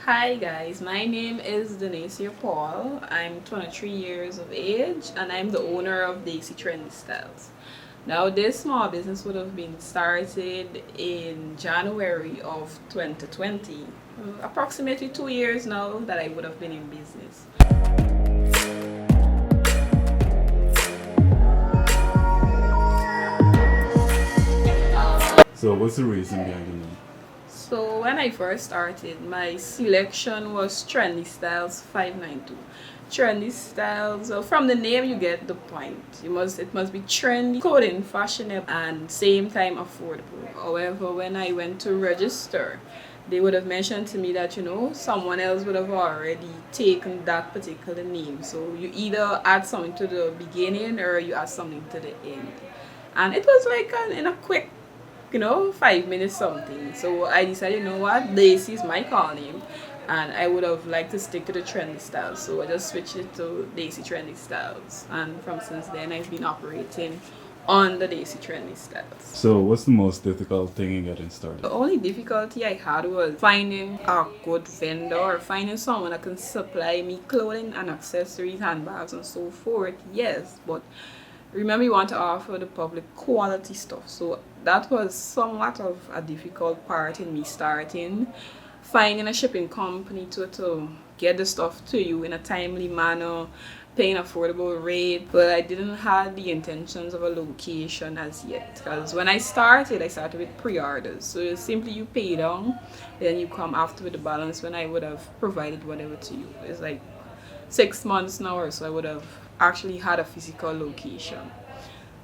Hi guys, my name is Denasia Paul. I'm 23 years of age and I'm the owner of Daisy Trendy Styles. Now this small business would have been started in January of 2020. Approximately 2 years now that I would have been in business. So what's the reason behind the name? So when I first started, my selection was Trendy Styles 592. Trendy Styles, from the name you get the point. It must be trendy, clothing, fashionable, and same time affordable. However, when I went to register, they would have mentioned to me that someone else would have already taken that particular name. So you either add something to the beginning or you add something to the end. And it was like in a quick 5 minutes something. So I decided, what, Daisy is my call name, and I would have liked to stick to the trendy styles. So I just switched it to Daisy Trendy Styles, and from since then I've been operating on the Daisy Trendy Styles. So what's the most difficult thing in getting started? The only difficulty I had was finding a good vendor or finding someone that can supply me clothing and accessories, handbags, and so forth. Yes, but remember you want to offer the public quality stuff, so that was somewhat of a difficult part in me starting, finding a shipping company to get the stuff to you in a timely manner, paying affordable rate. But I didn't have the intentions of a location as yet, because when I started with pre-orders, so simply you pay down, then you come after with the balance, when I would have provided whatever to you. It's like 6 months now or so I would have actually had a physical location.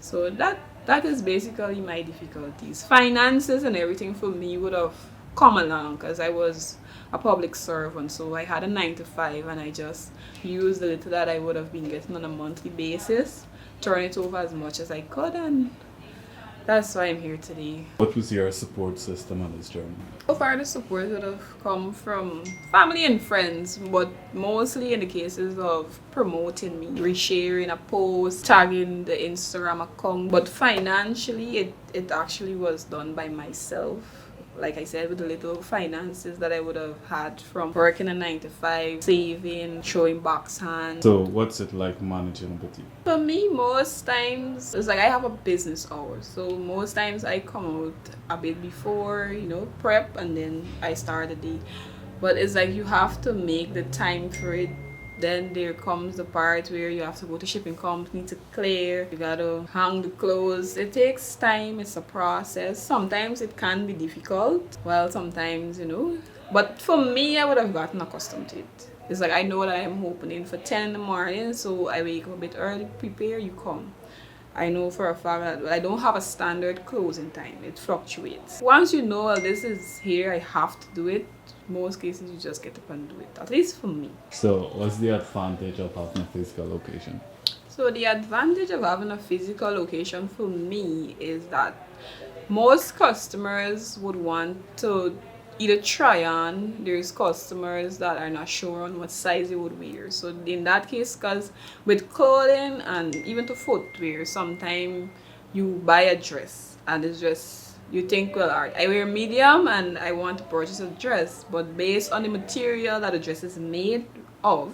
So that is basically my difficulties. Finances and everything for me would have come along because I was a public servant, so I had a 9 to 5 and I just used the little that I would have been getting on a monthly basis, turn it over as much as I could, and that's why I'm here today. What was your support system on this journey? So far, the support would have come from family and friends, but mostly in the cases of promoting me, resharing a post, tagging the Instagram account. But financially, it actually was done by myself. Like I said, with the little finances that I would have had from working a 9 to 5, saving, showing box hand. So what's it like managing a boutique? For me, most times, it's like I have a business hour. So most times I come out a bit before, prep, and then I start the day. But it's like you have to make the time for it. Then there comes the part where you have to go to shipping company to clear. You gotta hang the clothes. It takes time. It's a process. Sometimes it can be difficult. Well, sometimes, But for me, I would have gotten accustomed to it. It's like I know that I'm opening for 10 in the morning, so I wake up a bit early, prepare, you come. I know for a fact that I don't have a standard closing time. It fluctuates. Once you know, well, this is here, I have to do it, most cases you just get up and do it, at least for me. So what's the advantage of having a physical location? So the advantage of having a physical location for me is that most customers would want to either try on. There's customers that are not sure on what size they would wear. So in that case, because with clothing and even to footwear, sometimes you buy a dress and the dress you think, well, alright, I wear medium and I want to purchase a dress, but based on the material that the dress is made of,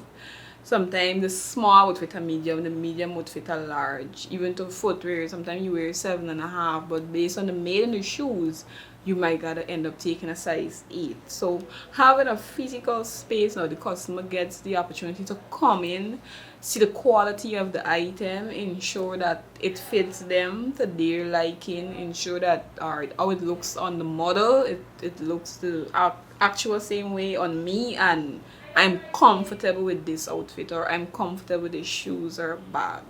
sometimes the small would fit a medium, the medium would fit a large. Even to footwear, sometimes you wear 7.5, but based on the made in the shoes, you might gotta end up taking a size 8. So having a physical space, now the customer gets the opportunity to come in, see the quality of the item, ensure that it fits them to their liking, ensure that how it looks on the model, it looks the actual same way on me, and I'm comfortable with this outfit, or I'm comfortable with the shoes or bag.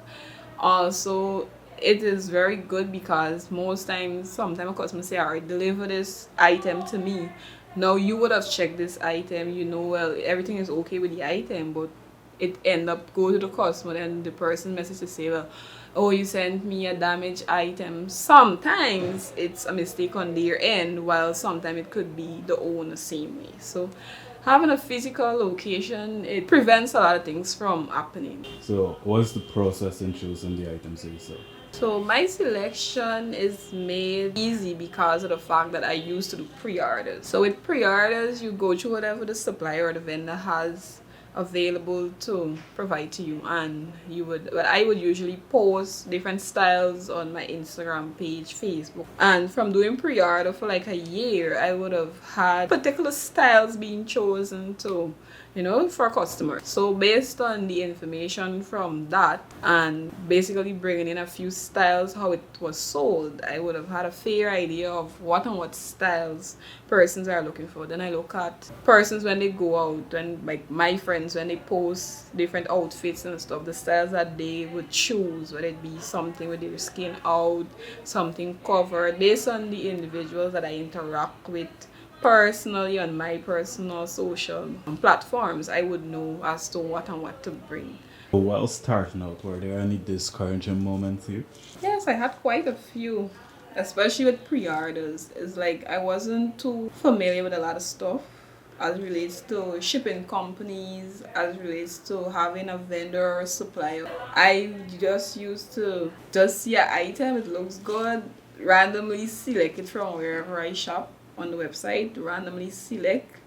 Also, it is very good because sometimes a customer say, alright, deliver this item to me. Now you would have checked this item, well, everything is okay with the item, but it end up go to the customer and the person message to say, well, oh, you sent me a damaged item. Sometimes it's a mistake on their end, while sometimes it could be the owner same way. So having a physical location, it prevents a lot of things from happening. So what's the process in choosing the items that you sell? So my selection is made easy because of the fact that I used to do pre-orders. So with pre-orders, you go through whatever the supplier or the vendor has available to provide to you, and I would usually post different styles on my Instagram page, Facebook. And from doing pre-order for like a year, I would have had particular styles being chosen to, for customers. So based on the information from that and basically bringing in a few styles, how it was sold, I would have had a fair idea of what and what styles persons are looking for. Then I look at persons when they go out, and like my friends when they post different outfits and stuff, the styles that they would choose, whether it be something with their skin out, something covered, based on the individuals that I interact with personally on my personal social platforms, I would know as to what and what to bring. While starting out, were there any discouraging moments here? Yes, I had quite a few, especially with pre-orders. It's like I wasn't too familiar with a lot of stuff as relates to shipping companies, as relates to having a vendor or supplier. I just used to just see an item, it looks good, randomly select it from wherever I shop on the website, randomly select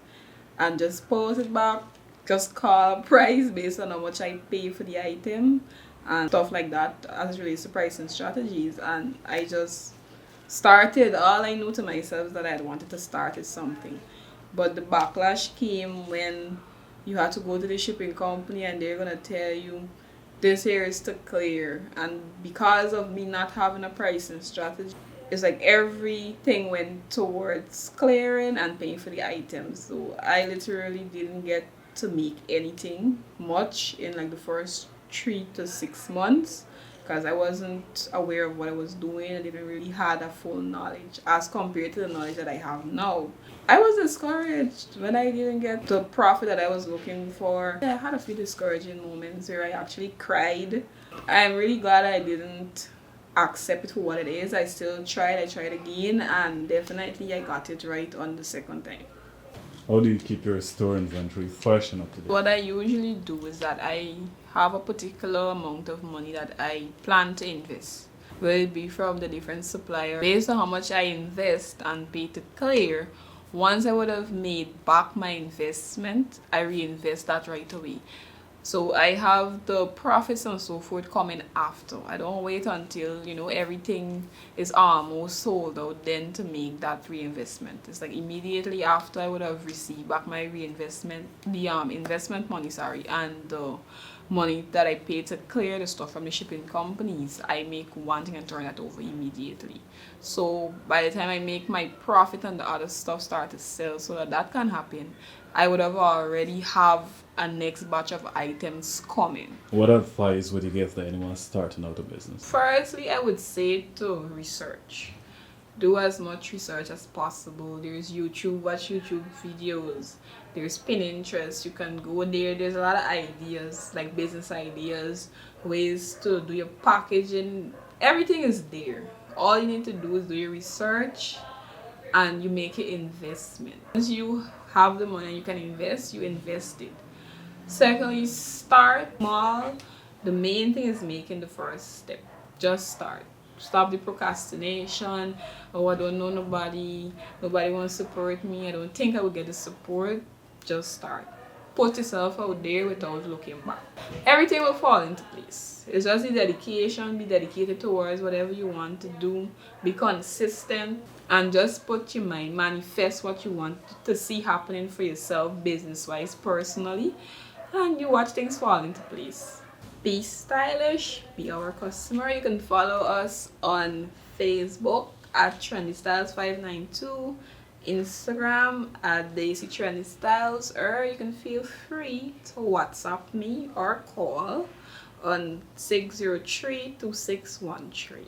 and just post it back, just call price based on how much I pay for the item and stuff like that as relates to pricing strategies. And I just started. All I knew to myself is that I wanted to start with something, but the backlash came when you had to go to the shipping company and they're gonna tell you this here is to clear. And because of me not having a pricing strategy, it's like everything went towards clearing and paying for the items. So I literally didn't get to make anything much in like the first 3 to 6 months because I wasn't aware of what I was doing. I didn't really had a full knowledge as compared to the knowledge that I have now. I was discouraged when I didn't get the profit that I was looking for. I had a few discouraging moments where I actually cried. I'm really glad I didn't accept it for what it is. I tried again, and definitely I got it right on the second time. How do you keep your store inventory fresh and up to date? What I usually do is that I have a particular amount of money that I plan to invest. Will it be from the different supplier? Based on how much I invest and pay to clear, once I would have made back my investment, I reinvest that right away. So I have the profits and so forth coming after. I don't wait until everything is almost sold out then to make that reinvestment. It's like immediately after I would have received back my reinvestment, the investment money, and the money that I paid to clear the stuff from the shipping companies, I make one thing and turn that over immediately. So by the time I make my profit and the other stuff start to sell, so that can happen, I would have already have a next batch of items coming. What advice would you give to anyone starting out a business? Firstly, I would say to research. Do as much research as possible. There's YouTube, watch YouTube videos. There's Pinterest, you can go there. There's a lot of ideas, like business ideas, ways to do your packaging. Everything is there. All you need to do is do your research and you make an investment. Once you have the money and you can invest, you invest it. Secondly, start small. The main thing is making the first step. Just start. Stop the procrastination. Oh, I don't know nobody wants to support me, I don't think I will get the support. Just start. Put yourself out there without looking back. Everything will fall into place. It's just the dedication. Be dedicated towards whatever you want to do. Be consistent and just put your mind, manifest what you want to see happening for yourself, business-wise, personally, and you watch things fall into place. Be stylish, be our customer. You can follow us on Facebook at Trendy Styles 592, Instagram at Daisy Trendy Styles, or you can feel free to WhatsApp me or call on 603-2613.